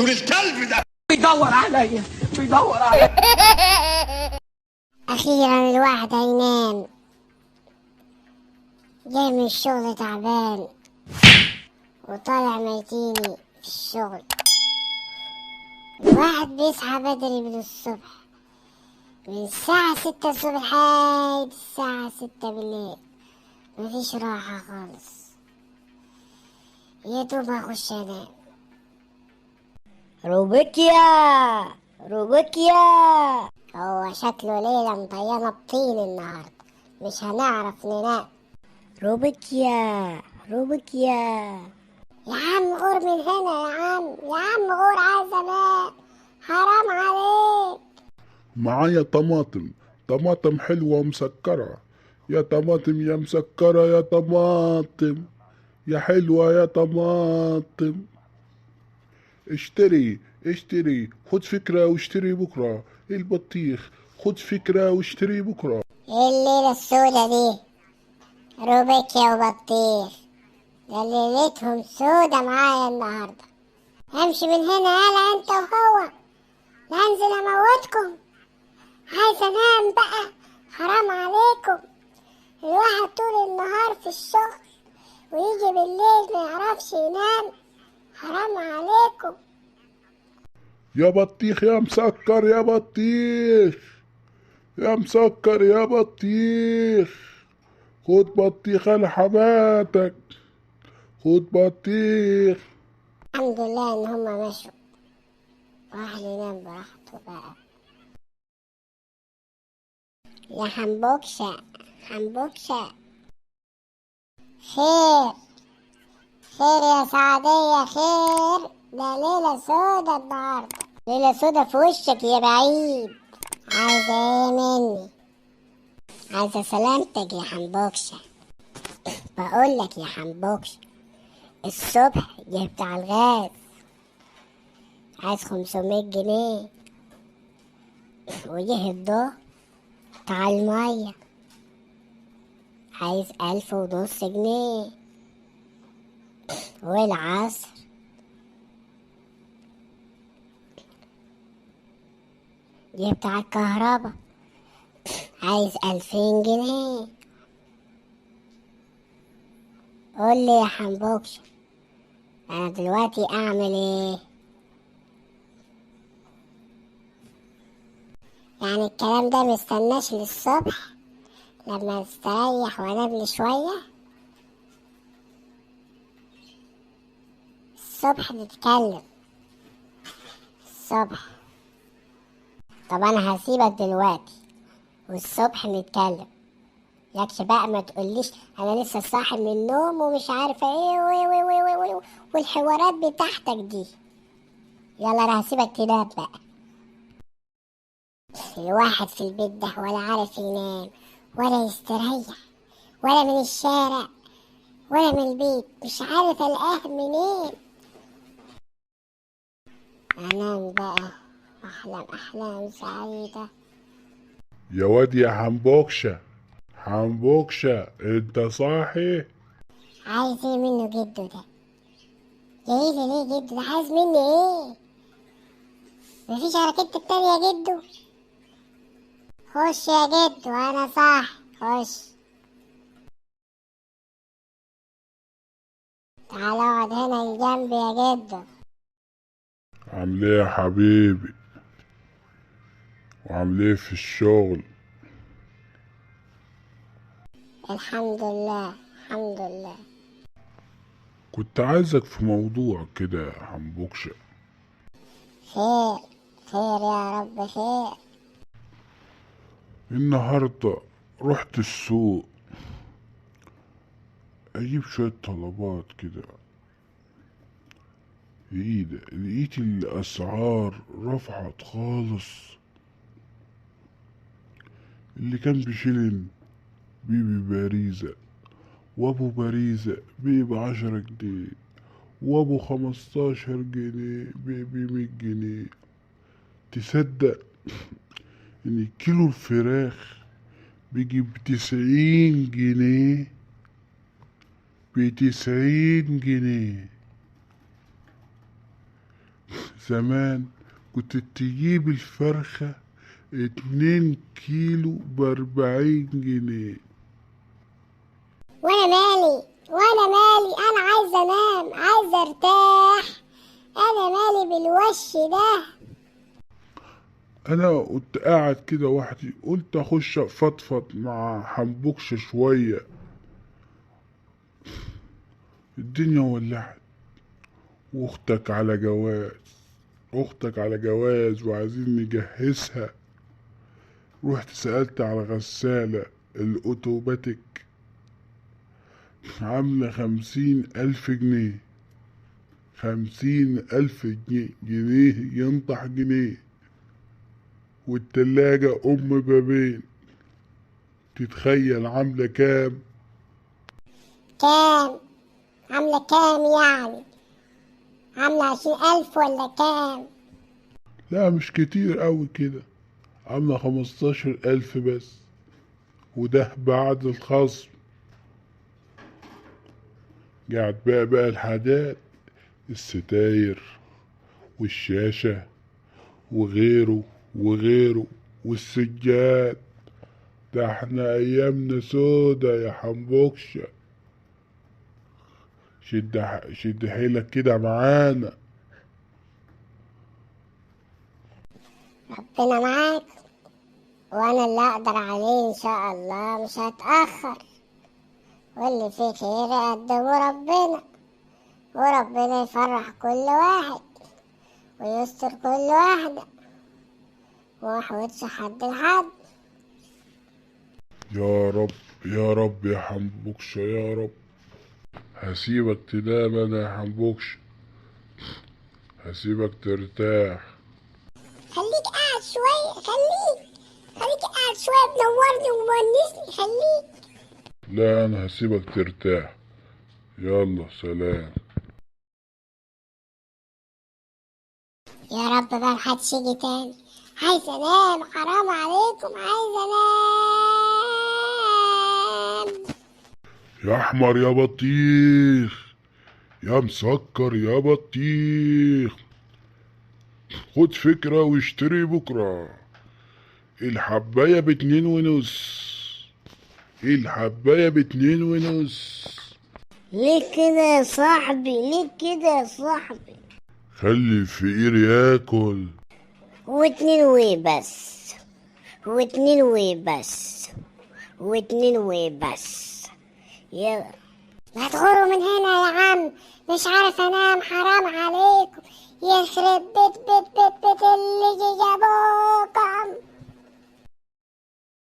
دول الكلب ده بيدور عليا. أخيرا الواحد هينام، جاي من الشغل تعبان وطالع ميتيني في الشغل. الواحد بيصحى بدري من الصبح، من الساعة 6 الصبح لحد الساعة 6 بالليل، مفيش راحة خالص، يا دوب أخش أنام. روبيكيا هو شكله ليلة مطينة بطين النهاردة، مش هنعرف ننام. روبيكيا يا عم غور من هنا، يا عم غور، عايز انام، حرام عليك. معايا طماطم حلوة مسكرة، يا طماطم يا مسكرة يا طماطم، يا حلوة يا طماطم. اشتري خد فكرة واشتري بكرة، البطيخ خد فكرة واشتري بكرة. ايه الليلة السودة دي؟ روبيكيا وبطيخ ده ليلتهم سودة معايا النهاردة. امشي من هنا يالا انت وهو، لانزل اموتكم، عايز انام بقى، حرام عليكم. الواحد طول النهار في الشغل ويجي بالليل ما يعرفش ينام، حرام عليكم. يا بطيخ يا مسكر يا بطيخ، يا مسكر يا بطيخ، خد بطيخة لحماتك، خد بطيخ. الحمد لله ان هما مشوا، واحد ينام براحته بقى. يا حنبوكشة خير يا سعدية، خير، ده ليلة سودة النهاردة، ليلة سودة في وشك يا بعيد. عايزة ايه مني؟ عايزة سلامتك يا حنبوكشة. بقولك يا حنبوكشة، الصبح جبت على الغاز، عايز 500 جنيه، وجه الضهر بتاع المية عايز 1500 جنيه، والعصر جه بتاع الكهربا عايز 2000 جنيه. قولي يا حنبوكشة، انا دلوقتي اعمل ايه؟ يعني الكلام ده مستناش للصبح لما استريح وانام لي شوية؟ الصبح نتكلم، الصبح. طب انا هسيبك دلوقتي والصبح نتكلم، يكش بقى ما تقوليش انا لسه صاحي من النوم ومش عارفه ايه والحوارات بتاعتك دي. يلا انا هسيبك تنام بقى. الواحد في البيت ده ولا عارف ينام ولا يستريح، ولا من الشارع ولا من البيت، مش عارف القاه منين. انام بقى، احلم احلام سعيده. يا واد يا حنبوكشة انت صاحي؟ عايز ايه منه جدو ده؟ جايلي ليه جدو ده؟ عايز مني ايه؟ مفيش حركتك التانية يا جدو؟ خش يا جدو، انا صاحي، خش. تعال اقعد هنا جنبي يا جدو. عامل ايه يا حبيبي؟ وعامل ايه في الشغل؟ الحمد لله الحمد لله. كنت عايزك في موضوع كده يا حنبوكشة. خير يا رب خير. النهاردة رحت السوق اجيب شوية طلبات كده، لقيت الاسعار رفعت خالص. اللي كان بشيلن بيبي باريزة، وابو باريزة بيبي 10 جنيه، وابو 15 جنيه بيبي 100 جنيه. تصدق ان كيلو الفراخ بيجي ب90 جنيه؟ ب90 جنيه. زمان كنت تجيب الفرخة 2 كيلو ب40 جنيه. وانا مالي انا عايزه انام، عايزه ارتاح، انا مالي بالوش ده. انا كنت قاعد كده وحدي، قلت اخش افضفض مع حنبوكش شوية. الدنيا ولعت، واختك على جواز وعايزين نجهزها. رحت سألت على غسالة الأوتوماتيك، عاملة 50,000 جنيه. 50,000 جنيه ينطح جنيه. والتلاجة أم بابين، تتخيل عاملة كام؟ كام؟ عامله كام يعني؟ عامله 20,000 ولا كام؟ لا مش كتير أوي كده، عاملة 15,000 بس، وده بعد الخصم. قاعد بقى الحاجات، الستاير والشاشة وغيره والسجاد. ده احنا ايامنا سودا يا حنبوكشة. شد حيلك كده معانا. ربنا معاك، وانا اللي اقدر عليه ان شاء الله، مش هتأخر. واللي فيه خير يقدمه ربنا، وربنا يفرح كل واحد ويستر كل واحدة، ومحوتش حد لحد. يا رب يا رب يا حنبوكشة يا رب. هسيبك تنام انا يا حنبوكشة، هسيبك ترتاح. خليك قاعد شوية، خليك قاعد شوية، منورني ومونسني، خليك. لا انا هسيبك ترتاح. يلا سلام. يا رب بقى محدش يجي تاني، عايزة انام، حرام عليكم، عايزة انام. يا احمر يا بطيخ، يا مسكر يا بطيخ، خد فكرة واشتري بكرة. الحباية ب2.5. الحباية ب2.5. ليه كده يا صاحبي؟ ليه كده يا صاحبي؟ خلي الفقير ياكل. واتنين وبس، واتنين وبس، واتنين وبس. يا ما تغوروا من هنا يا عم، مش عارف انام، حرام عليكم، يخرب بيت اللي جابوه.